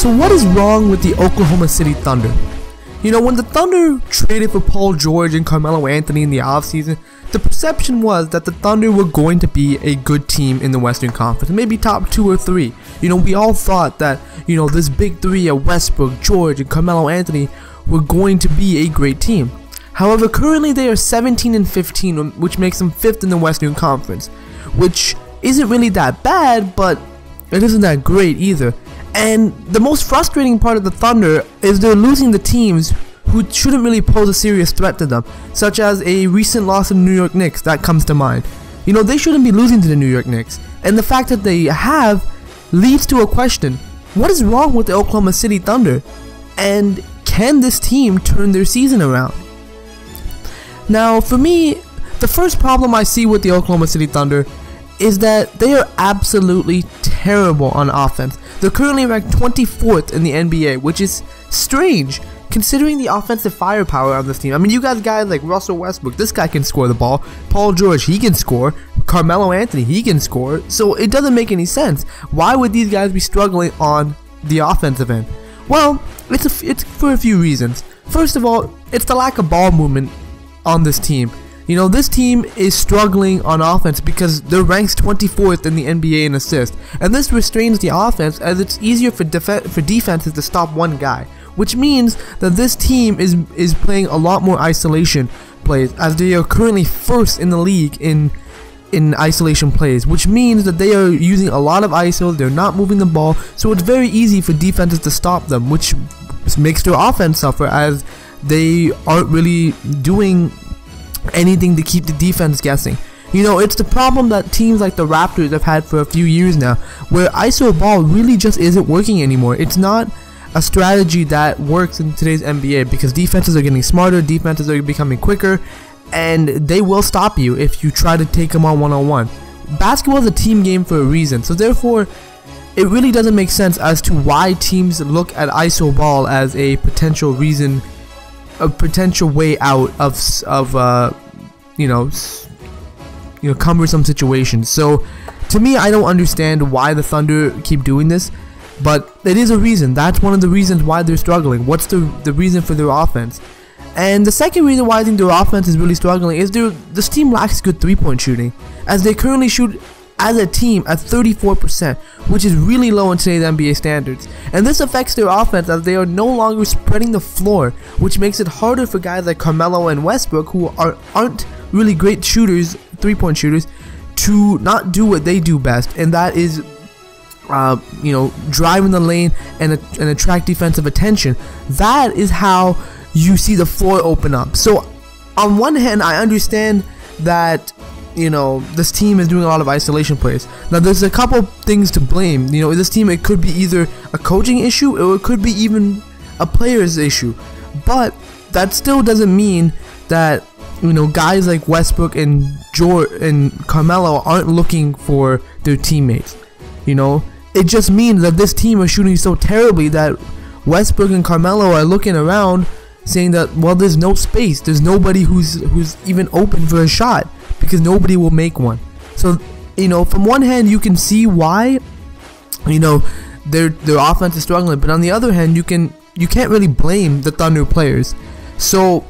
So what is wrong with the Oklahoma City Thunder? You know, when the Thunder traded for Paul George and Carmelo Anthony in the offseason, the perception was that the Thunder were going to be a good team in the Western Conference, maybe top 2 or 3. You know, we all thought that, you know, this big 3 of Westbrook, George, and Carmelo Anthony were going to be a great team. However, currently they are 17-15, which makes them 5th in the Western Conference, which isn't really that bad, but it isn't that great either. And the most frustrating part of the Thunder is they're losing the teams who shouldn't really pose a serious threat to them, such as a recent loss to the New York Knicks. That comes to mind. You know, they shouldn't be losing to the New York Knicks, and the fact that they have leads to a question: what is wrong with the Oklahoma City Thunder, and can this team turn their season around? Now, for me, the first problem I see with the Oklahoma City Thunder is that they are absolutely terrible on offense. They're currently ranked 24th in the NBA, which is strange considering the offensive firepower on this team. I mean, you got guys like Russell Westbrook, this guy can score the ball. Paul George, he can score. Carmelo Anthony, he can score. So it doesn't make any sense. Why would these guys be struggling on the offensive end? Well, it's for a few reasons. First of all, it's the lack of ball movement on this team. You know, this team is struggling on offense because they're ranked 24th in the NBA in assists, and this restrains the offense as it's easier for defenses to stop one guy, which means that this team is playing a lot more isolation plays, as they are currently 1st in the league in isolation plays, which means that they are using a lot of ISO. They're not moving the ball, so it's very easy for defenses to stop them, which makes their offense suffer as they aren't really doing anything to keep the defense guessing. You know, it's the problem that teams like the Raptors have had for a few years now, where ISO ball really just isn't working anymore. It's not a strategy that works in today's NBA because defenses are getting smarter, defenses are becoming quicker, and they will stop you if you try to take them on one-on-one. Basketball is a team game for a reason, so therefore it really doesn't make sense as to why teams look at ISO ball as a potential reason, a potential way out of cumbersome situations. So to me, I don't understand why the Thunder keep doing this, but it is a reason. That's one of the reasons why they're struggling. What's the reason for their offense? And the second reason why I think their offense is really struggling is this team lacks good 3-point shooting, as they currently shoot as a team at 34%, which is really low in today's NBA standards. And this affects their offense as they are no longer spreading the floor, which makes it harder for guys like Carmelo and Westbrook, who aren't really great shooters, 3-point shooters, to not do what they do best, and that is driving the lane and attract defensive attention. That is how you see the floor open up. So on one hand, I understand that, you know, this team is doing a lot of isolation plays. Now, there's a couple things to blame. You know, this team, it could be either a coaching issue or it could be even a player's issue. But that still doesn't mean that, you know, guys like Westbrook and George and Carmelo aren't looking for their teammates. You know, it just means that this team is shooting so terribly that Westbrook and Carmelo are looking around saying that, well, there's no space. There's nobody who's even open for a shot, because nobody will make one. So, you know, from one hand, you can see why, you know, their offense is struggling, but on the other hand, you can't really blame the Thunder players. So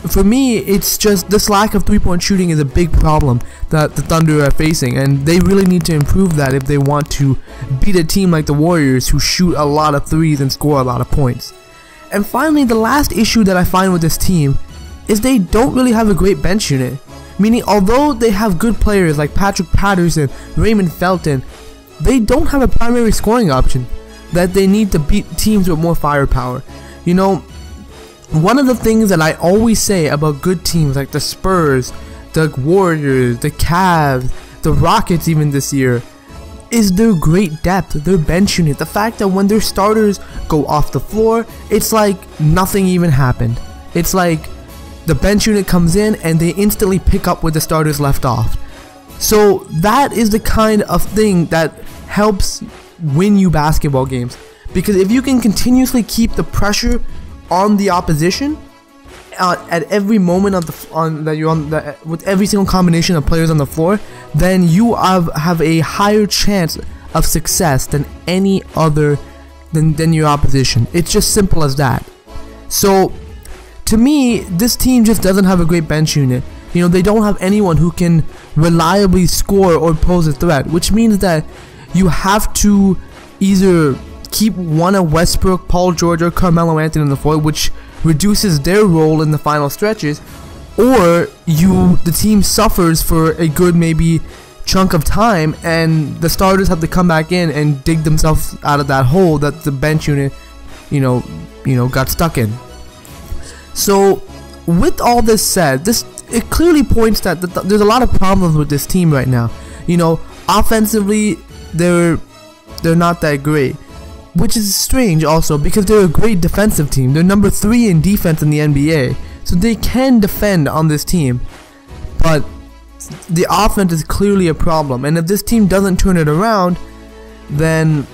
for me, it's just this lack of 3-point shooting is a big problem that the Thunder are facing, and they really need to improve that if they want to beat a team like the Warriors, who shoot a lot of threes and score a lot of points. And finally, the last issue that I find with this team is they don't really have a great bench unit. Meaning, although they have good players like Patrick Patterson, Raymond Felton, they don't have a primary scoring option that they need to beat teams with more firepower. You know, one of the things that I always say about good teams like the Spurs, the Warriors, the Cavs, the Rockets even this year, is their great depth, their bench unit. The fact that when their starters go off the floor, it's like nothing even happened. It's like the bench unit comes in and they instantly pick up where the starters left off. So that is the kind of thing that helps win you basketball games, because if you can continuously keep the pressure on the opposition at every moment of with every single combination of players on the floor, then you have a higher chance of success than any other than your opposition. It's just simple as that. So to me, this team just doesn't have a great bench unit. You know, they don't have anyone who can reliably score or pose a threat, which means that you have to either keep one of Westbrook, Paul George, or Carmelo Anthony on the floor, which reduces their role in the final stretches, or the team suffers for a good maybe chunk of time, and the starters have to come back in and dig themselves out of that hole that the bench unit, got stuck in. So, with all this said, it clearly points that there's a lot of problems with this team right now. You know, offensively, they're not that great, which is strange also because they're a great defensive team. They're number 3 in defense in the NBA, so they can defend on this team. But the offense is clearly a problem, and if this team doesn't turn it around, then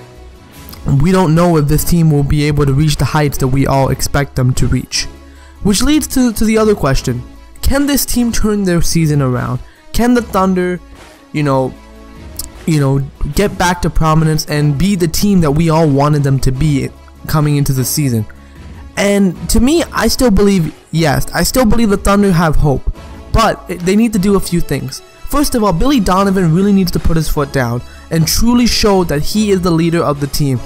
we don't know if this team will be able to reach the heights that we all expect them to reach. Which leads to the other question: can this team turn their season around? Can the Thunder, get back to prominence and be the team that we all wanted them to be coming into the season? And to me, I still believe yes. I still believe the Thunder have hope, but they need to do a few things. First of all, Billy Donovan really needs to put his foot down and truly show that he is the leader of the team.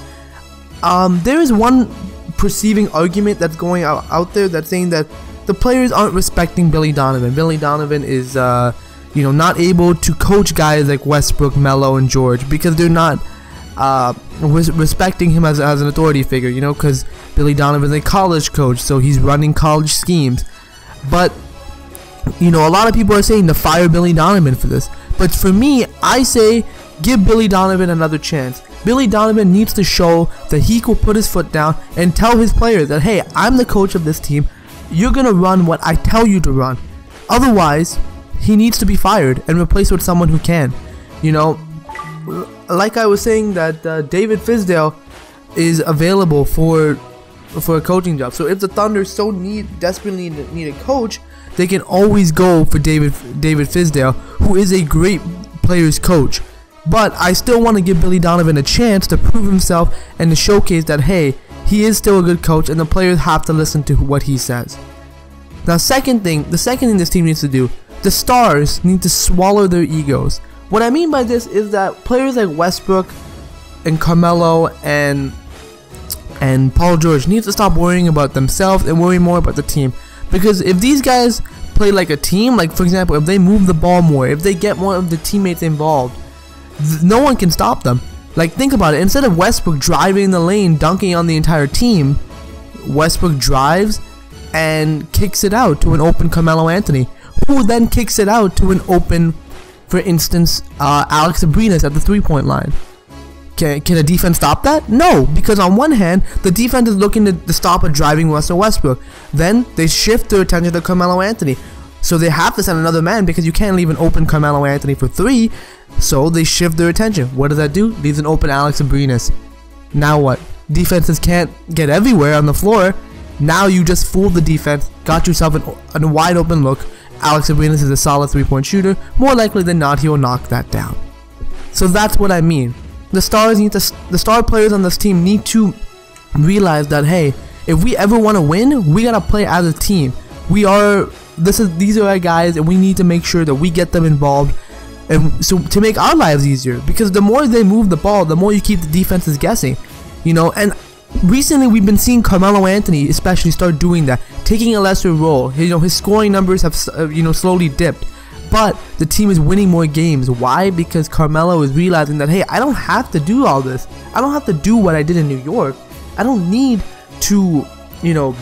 There is one perceiving argument that's going out there that's saying that the players aren't respecting Billy Donovan. Billy Donovan is, not able to coach guys like Westbrook, Melo, and George because they're not respecting him as an authority figure. Because Billy Donovan is a college coach, so he's running college schemes. But a lot of people are saying to fire Billy Donovan for this. But for me, I say give Billy Donovan another chance. Billy Donovan needs to show that he could put his foot down and tell his players that, hey, I'm the coach of this team. You're going to run what I tell you to run. Otherwise, he needs to be fired and replaced with someone who can. Like I was saying that David Fizdale is available for a coaching job. So if the Thunder desperately need a coach, they can always go for David Fizdale, who is a great players coach. But I still want to give Billy Donovan a chance to prove himself and to showcase that, hey, he is still a good coach and the players have to listen to what he says. Now, the second thing this team needs to do, the stars need to swallow their egos. What I mean by this is that players like Westbrook and Carmelo and Paul George need to stop worrying about themselves and worry more about the team. Because if these guys play like a team, like for example, if they move the ball more, if they get more of the teammates involved, no one can stop them. Like, think about it. Instead of Westbrook driving the lane, dunking on the entire team, Westbrook drives and kicks it out to an open Carmelo Anthony, who then kicks it out to an open, for instance, Alex Abrinas at the three-point line. Can a defense stop that? No, because on one hand, the defense is looking to stop a driving Russell Westbrook. Then they shift their attention to Carmelo Anthony. So they have to send another man because you can't leave an open Carmelo Anthony for 3. So they shift their attention. What does that do? Leaves an open Alex Abrinas. Now what? Defenses can't get everywhere on the floor. Now you just fooled the defense, got yourself a wide open look. Alex Abrinas is a solid 3-point shooter. More likely than not, he will knock that down. So that's what I mean. The star players on this team need to realize that, hey, if we ever want to win, we gotta play as a team. These are our guys, and we need to make sure that we get them involved, and so to make our lives easier. Because the more they move the ball, the more you keep the defenses guessing, And recently, we've been seeing Carmelo Anthony especially start doing that, taking a lesser role. His scoring numbers have slowly dipped. But the team is winning more games. Why? Because Carmelo is realizing that, hey, I don't have to do all this. I don't have to do what I did in New York. I don't need to,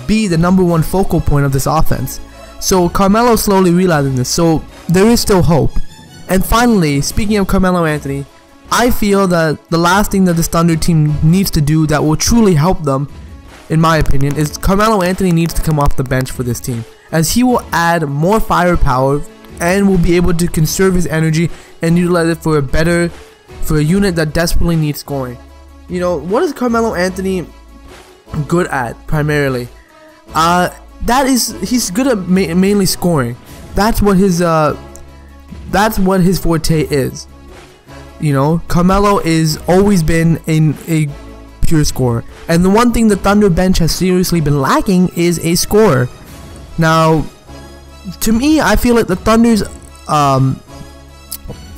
be the #1 focal point of this offense. So Carmelo is slowly realizing this. So there is still hope. And finally, speaking of Carmelo Anthony, I feel that the last thing that this Thunder team needs to do that will truly help them, in my opinion, is Carmelo Anthony needs to come off the bench for this team, as he will add more firepower and will be able to conserve his energy and utilize it for a unit that desperately needs scoring. What is Carmelo Anthony good at primarily? He's good at mainly scoring. That's what his forte is. Carmelo is always been a pure scorer. And the one thing the Thunder bench has seriously been lacking is a scorer. Now, to me, I feel like the Thunder's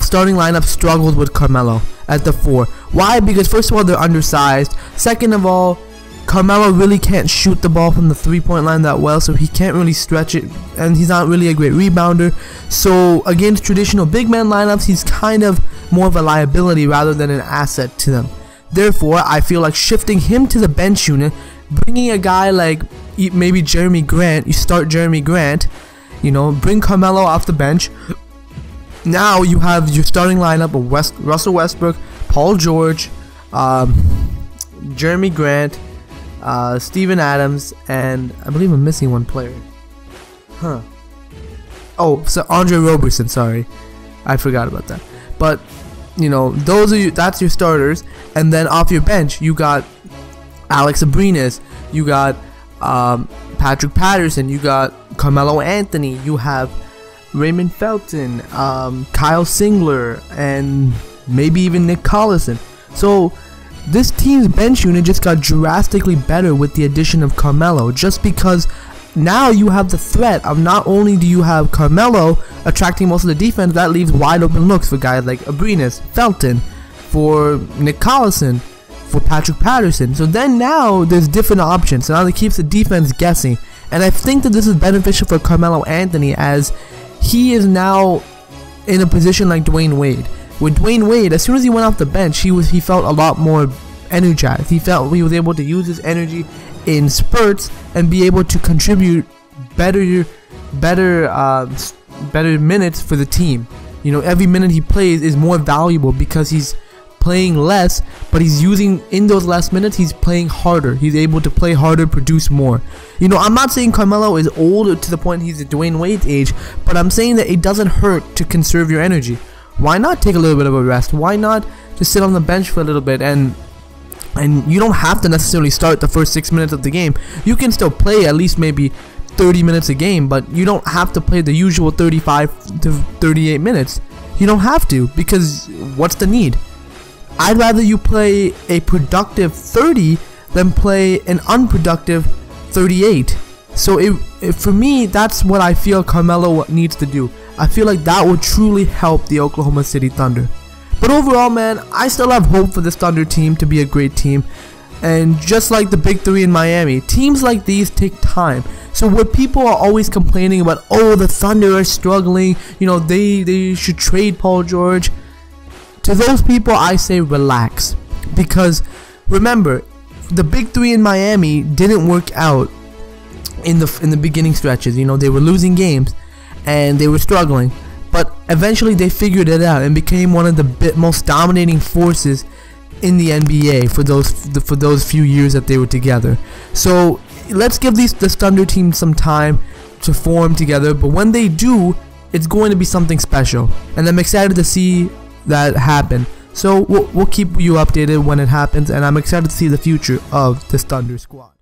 starting lineup struggled with Carmelo at the 4. Why? Because first of all, they're undersized. Second of all, Carmelo really can't shoot the ball from the 3-point line that well, so he can't really stretch it, and he's not really a great rebounder. So against traditional big man lineups, he's kind of more of a liability rather than an asset to them. Therefore, I feel like shifting him to the bench unit, bringing a guy like maybe Jeremy Grant, you start Jeremy Grant, you know, bring Carmelo off the bench. Now you have your starting lineup of Russell Westbrook, Paul George, Jeremy Grant, Steven Adams, and I believe I'm missing one player. Oh, so Andre Roberson, sorry. I forgot about that. But, you know, that's your starters. And then off your bench, you got Alex Abrines, you got Patrick Patterson, you got Carmelo Anthony, you have Raymond Felton, Kyle Singler, and maybe even Nick Collison. So this team's bench unit just got drastically better with the addition of Carmelo, just because now you have the threat of not only do you have Carmelo attracting most of the defense, that leaves wide open looks for guys like Abrines, Felton, for Nick Collison, for Patrick Patterson. So then now there's different options, so now it keeps the defense guessing. And I think that this is beneficial for Carmelo Anthony, as he is now in a position like Dwayne Wade. With Dwayne Wade, as soon as he went off the bench, he felt a lot more energized. He felt he was able to use his energy in spurts and be able to contribute better minutes for the team. You know, every minute he plays is more valuable because he's playing less, but he's using, in those last minutes, he's playing harder. He's able to play harder, produce more. You know, I'm not saying Carmelo is old to the point he's at Dwayne Wade's age, but I'm saying that it doesn't hurt to conserve your energy. Why not take a little bit of a rest? Why not just sit on the bench for a little bit? And you don't have to necessarily start the first 6 minutes of the game. You can still play at least maybe 30 minutes a game, but you don't have to play the usual 35 to 38 minutes. You don't have to, because what's the need? I'd rather you play a productive 30 than play an unproductive 38. So for me, that's what I feel Carmelo needs to do. I feel like that would truly help the Oklahoma City Thunder. But overall, man, I still have hope for this Thunder team to be a great team. And just like the Big Three in Miami, teams like these take time. So where people are always complaining about, oh, the Thunder are struggling, you know, they should trade Paul George. To those people, I say relax. Because remember, the Big Three in Miami didn't work out in the beginning stretches. You know, they were losing games and they were struggling. But eventually they figured it out and became one of the most dominating forces in the NBA for those few years that they were together. So let's give this Thunder team some time to form together. But when they do, it's going to be something special. And I'm excited to see that happen. So we'll keep you updated when it happens. And I'm excited to see the future of this Thunder squad.